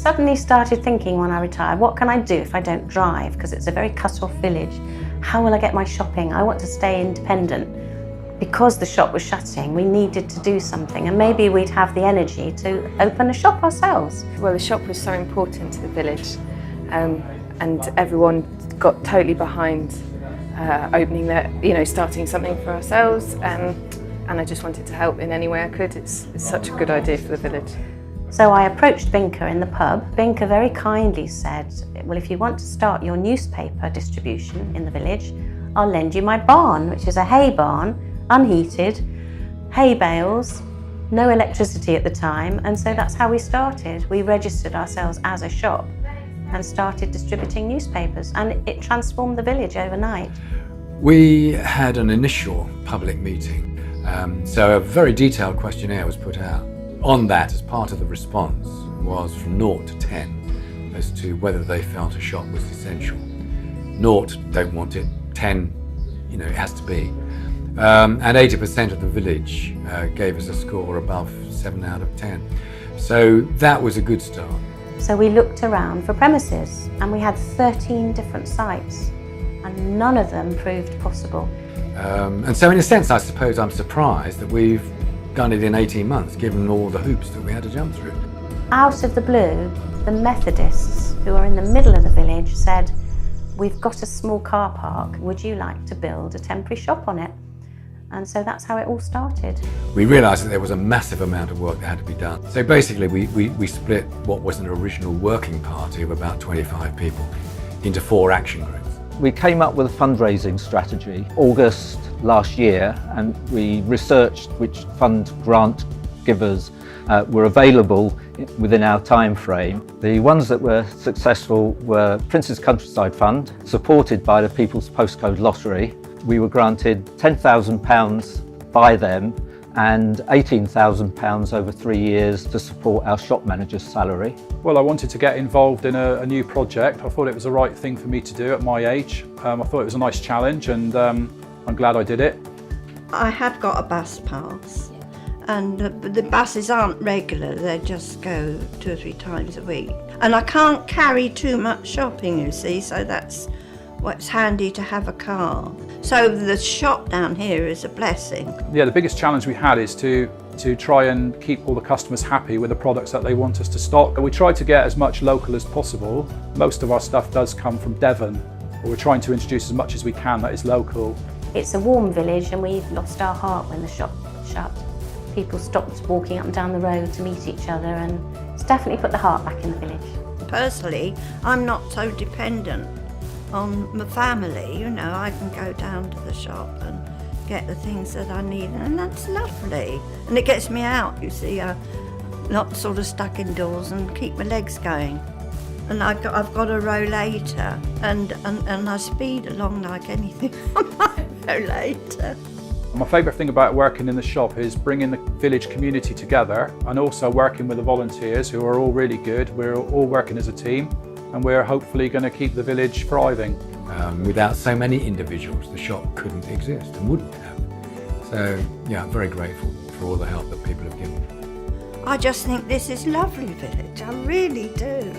suddenly started thinking when I retired, what can I do if I don't drive? Because it's a very cut-off village. How will I get my shopping? I want to stay independent. Because the shop was shutting, we needed to do something, and maybe we'd have the energy to open a shop ourselves. Well, the shop was so important to the village, and everyone got totally behind opening that, starting something for ourselves, and I just wanted to help in any way I could. It's such a good idea for the village. So I approached Binker in the pub. Binker very kindly said, well, if you want to start your newspaper distribution in the village, I'll lend you my barn, which is a hay barn, unheated, hay bales, no electricity at the time, and so that's how we started. We registered ourselves as a shop and started distributing newspapers, and it transformed the village overnight. We had an initial public meeting, so a very detailed questionnaire was put out. On that, as part of the response, was from 0 to 10 as to whether they felt a shop was essential. 0, don't want it, 10, it has to be. And 80% of the village gave us a score above 7 out of 10. So that was a good start. So we looked around for premises, and we had 13 different sites, and none of them proved possible. And so in a sense, I suppose I'm surprised that we've done it in 18 months, given all the hoops that we had to jump through. Out of the blue, the Methodists, who are in the middle of the village, said, we've got a small car park, would you like to build a temporary shop on it? And so that's how it all started. We realised that there was a massive amount of work that had to be done. So basically we split what was an original working party of about 25 people into 4 action groups. We came up with a fundraising strategy August last year, and we researched which fund grant givers were available within our time frame. The ones that were successful were Prince's Countryside Fund, supported by the People's Postcode Lottery. We were granted £10,000 by them and £18,000 over 3 years to support our shop manager's salary. Well, I wanted to get involved in a new project. I thought it was the right thing for me to do at my age. I thought it was a nice challenge, and I'm glad I did it. I have got a bus pass, and the buses aren't regular, they just go 2 or 3 times a week. And I can't carry too much shopping, you see, so that's what's handy to have a car. So the shop down here is a blessing. Yeah, the biggest challenge we had is to try and keep all the customers happy with the products that they want us to stock. We try to get as much local as possible. Most of our stuff does come from Devon, but we're trying to introduce as much as we can that is local. It's a warm village, and we lost our heart when the shop shut. People stopped walking up and down the road to meet each other, and it's definitely put the heart back in the village. Personally, I'm not so dependent on my family, I can go down to the shop and get the things that I need, and that's lovely. And it gets me out, you see, not sort of stuck indoors, and keep my legs going. And I've got a rollator, and I speed along like anything on my rollator. My favourite thing about working in the shop is bringing the village community together, and also working with the volunteers, who are all really good. We're all working as a team, and we're hopefully going to keep the village thriving. Without so many individuals, the shop couldn't exist and wouldn't have. So yeah, I'm very grateful for all the help that people have given. I just think this is lovely village, I really do.